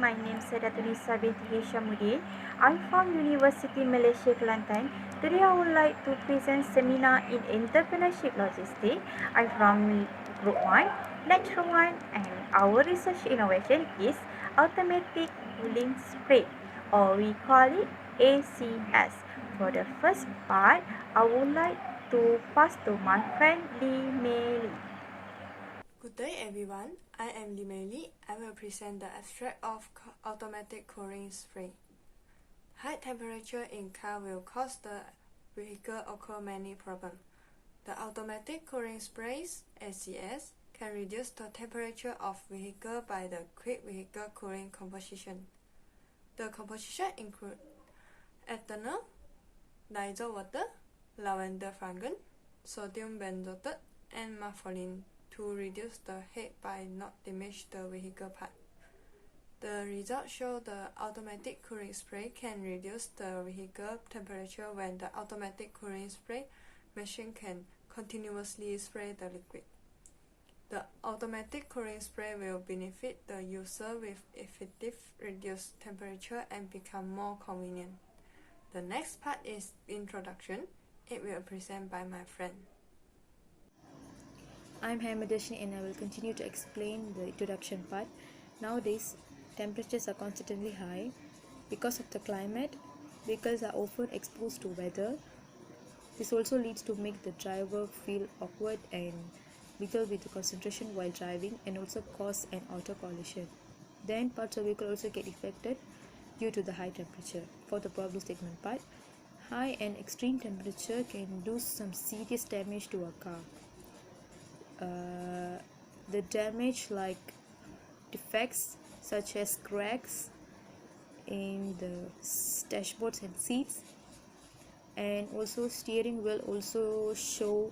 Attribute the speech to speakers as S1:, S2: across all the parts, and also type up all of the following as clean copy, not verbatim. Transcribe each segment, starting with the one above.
S1: My name is Tunisa binti Hishamuddin. I'm from University Malaysia Kelantan. Today I would like to present seminar in Entrepreneurship Logistic. I'm from Group 1, Lecture 1, and our research innovation is Automatic Cooling Spray, or we call it ACS. For the first part, I would like to pass to my friend Lee Mei Lee.
S2: Good day everyone, I am Limeli. I will present the abstract of automatic cooling spray. High temperature in car will cause the vehicle occur many problems. The automatic cooling sprays, ACS, can reduce the temperature of vehicle by the quick vehicle cooling composition. The composition include ethanol, diesel water, lavender fragrance, sodium benzoate, and naphthalene to reduce the heat by not damage the vehicle part. The results show the automatic cooling spray can reduce the vehicle temperature when the automatic cooling spray machine can continuously spray the liquid. The automatic cooling spray will benefit the user with effective reduced temperature and become more convenient. The next part is introduction. It will be presented by my friend.
S3: I'm Hamadashni and I will continue to explain the introduction part. Nowadays, temperatures are constantly high. Because of the climate, vehicles are often exposed to weather. This also leads to make the driver feel awkward and little with the concentration while driving, and also cause an auto collision. Then parts of the vehicle also get affected due to the high temperature. For the problem statement part, high and extreme temperature can do some serious damage to a car. The damage like defects such as cracks in the dashboards and seats, and also steering wheel also show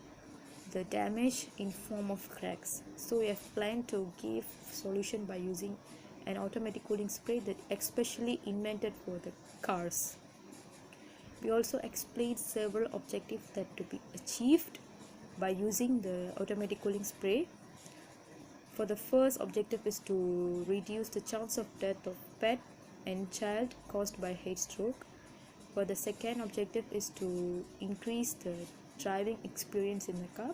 S3: the damage in form of cracks. So we have planned to give solution by using an automatic cooling spray that especially invented for the cars. We also explained several objectives that to be achieved by using the automatic cooling spray. For the first objective is to reduce the chance of death of pet and child caused by heat stroke. For the second objective is to increase the driving experience in the car.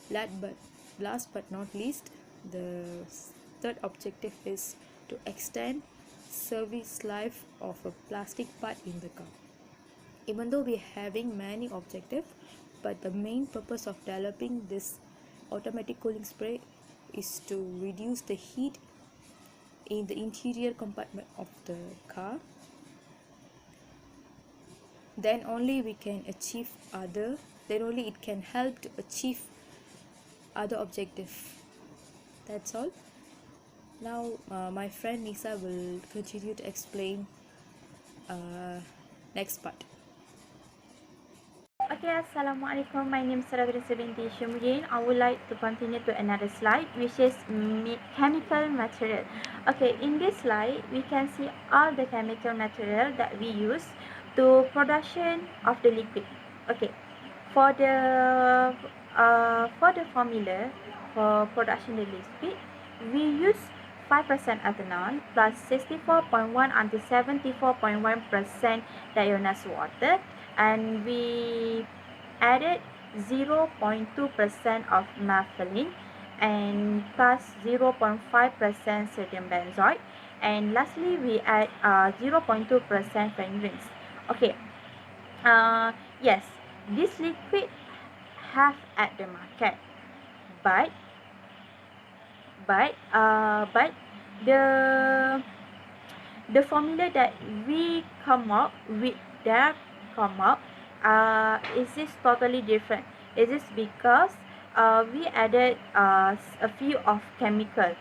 S3: Last but not least, the third objective is to extend service life of a plastic part in the car. Even though we are having many objectives, but the main purpose of developing this automatic cooling spray is to reduce the heat in the interior compartment of the car. Then only it can help to achieve other objectives. That's all. Now my friend Nisa will continue to explain next part.
S1: Okay, Assalamualaikum. My name is Tunisa binti Hishamuddin. I would like to continue to another slide, which is chemical material. Okay, in this slide, we can see all the chemical material that we use to production of the liquid. Okay, for the formula for production of the liquid, we use 5% ethanol plus 64.1 until 74.1% dionysus water, and we added 0.2% of naphthalene and plus 0.5% sodium benzoate, and lastly we add 0.2% fragrance. Okay, yes, this liquid have at the market, but the formula that we come up with is this totally different. It is because we added a few of chemical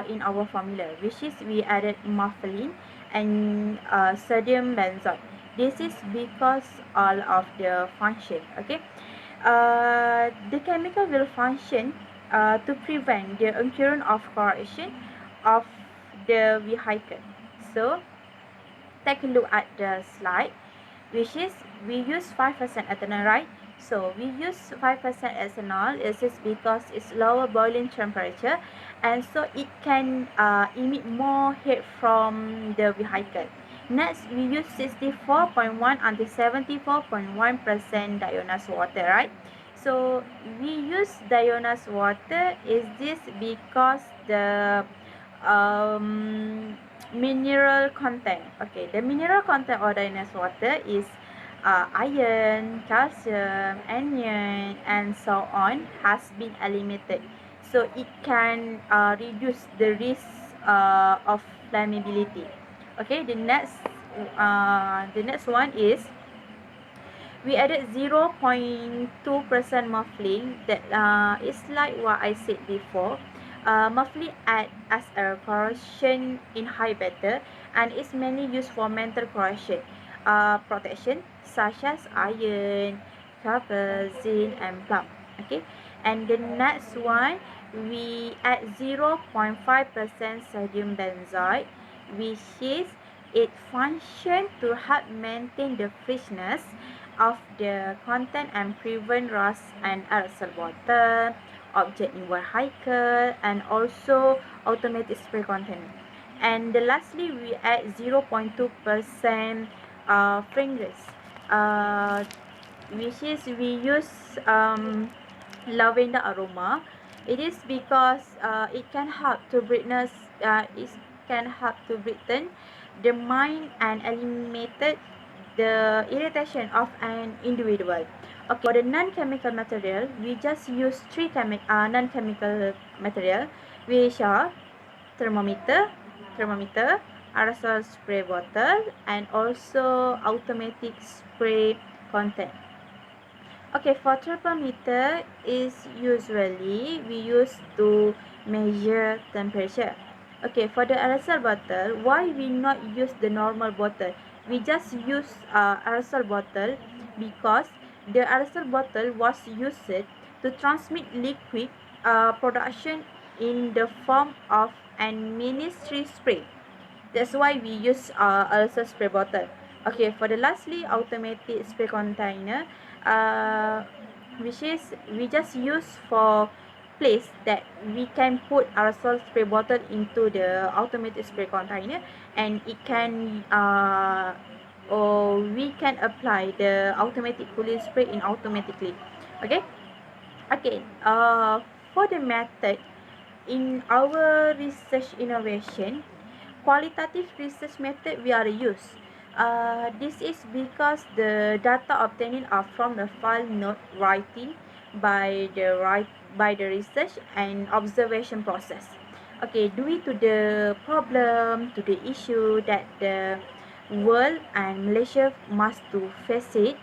S1: in our formula, which is we added naphthalene and sodium benzoate. This is because all of the function. Okay, the chemical will function to prevent the occurrence of corrosion of the vehicle. So take a look at the slide, which is we use 5% ethanol, right? So we use 5% ethanol. This is because it's lower boiling temperature, and so it can emit more heat from the vehicle. Next, we use 64.1 until 74.1% dionysus water, right? So we use dionysus water. Is this because the um, mineral content? Okay, the mineral content of dionysus water is iron, calcium, anion, and so on has been eliminated. So it can reduce the risk of flammability. Okay, the next one is we added 0.2% muffling. That is like what I said before. Muffling act as a corrosion inhibitor and is mainly used for metal corrosion protection such as iron, copper, zinc, and plum. Okay, and the next one we add 0.5% sodium benzoate, which is it function to help maintain the freshness of the content and prevent rust and aerosol water, object in vehicle, and also automatic spray container. And lastly, we add 0.2% fragrance, uh, which is we use lavender aroma. It is because it can help to it can help to brighten the mind and eliminate the irritation of an individual. Okay, for the non-chemical material, we just use three non-chemical material, which are thermometer, aerosol spray bottle, and also automatic spray content. Okay, for thermometer is usually we use to measure temperature. Okay, for the aerosol bottle, why we not use the normal bottle? We just use aerosol bottle because the aerosol bottle was used to transmit liquid production in the form of an ministry spray. That's why we use also spray bottle. Okay, for the lastly automatic spray container, uh, which is we just use for place that we can put aerosol spray bottle into the automatic spray container, and it can or we can apply the automatic cooling spray in automatically. Okay. Okay, for the method in our research innovation, qualitative research method we are use. This is because the data obtained are from the file note writing by the research and observation process. Okay, due to the problem, to the issue that the world and Malaysia must to face it,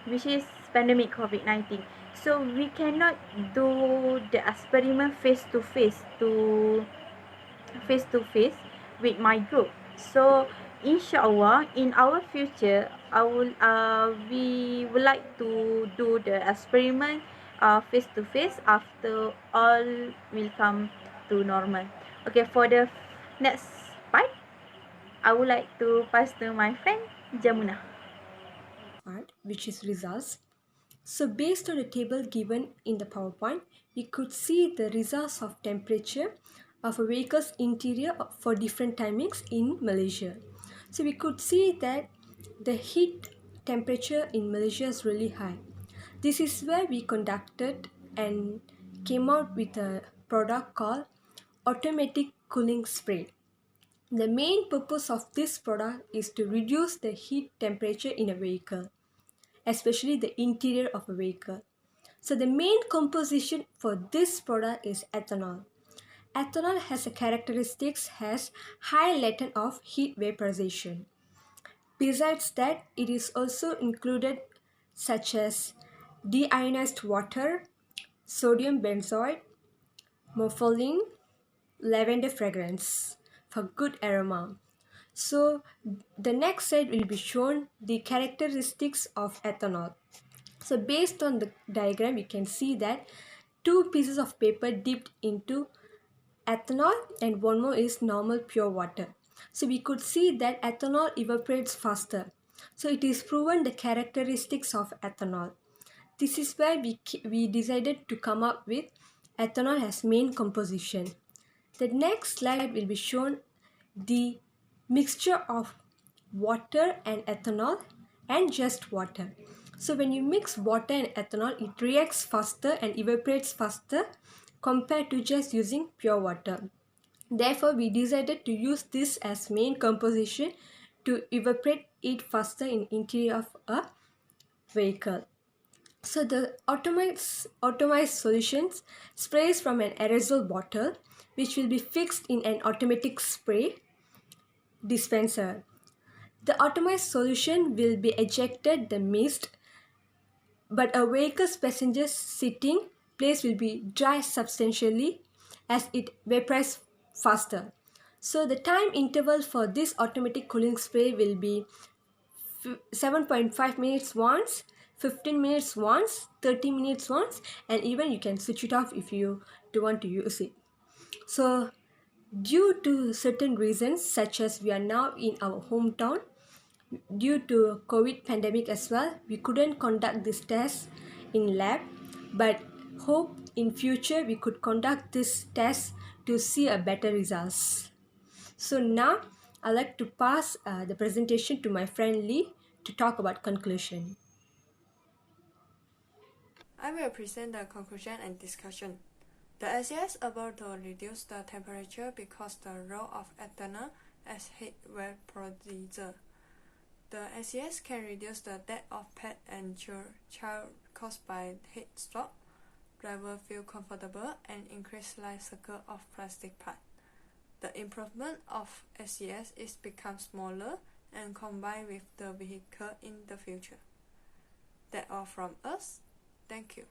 S1: which is pandemic COVID-19. So we cannot do the experiment face to face with my group. So inshallah in our future we would like to do the experiment face to face after all will come to normal. Okay, for the next part I would like to pass to my friend Jamuna.
S4: Part, which is results. So based on the table given in the PowerPoint, we could see the results of temperature of a vehicle's interior for different timings in Malaysia. So we could see that the heat temperature in Malaysia is really high. This is where we conducted and came out with a product called automatic cooling spray. The main purpose of this product is to reduce the heat temperature in a vehicle, especially the interior of a vehicle. So the main composition for this product is ethanol. Ethanol has a characteristics has high latent of heat vaporization. Besides that, it is also included such as deionized water, sodium benzoate, morphine, lavender fragrance for good aroma. So the next slide will be shown the characteristics of ethanol. So based on the diagram, you can see that two pieces of paper dipped into ethanol and one more is normal pure water. So we could see that ethanol evaporates faster. So it is proven the characteristics of ethanol. This is where we decided to come up with ethanol as main composition. The next slide will be shown the mixture of water and ethanol and just water. So when you mix water and ethanol, it reacts faster and evaporates faster compared to just using pure water. Therefore, we decided to use this as main composition to evaporate it faster in interior of a vehicle. So the automized solutions sprays from an aerosol bottle which will be fixed in an automatic spray dispenser. The automized solution will be ejected the mist, but a vehicle's passenger sitting place will be dry substantially as it vaporizes faster. So the time interval for this automatic cooling spray will be 7.5 minutes once, 15 minutes once, 30 minutes once, and even you can switch it off if you don't want to use it. So due to certain reasons, such as we are now in our hometown, due to COVID pandemic as well, we couldn't conduct this test in lab, but hope in future we could conduct this test to see a better results. So now I'd like to pass the presentation to my friend Lee to talk about conclusion.
S2: I will present the conclusion and discussion. The SES able to reduce the temperature because the role of ethanol as heat vaporizer. The SES can reduce the death of pet and child caused by heat stroke, driver feel comfortable, and increase life cycle of plastic part. The improvement of SES is become smaller and combined with the vehicle in the future. That's all from us. Thank you.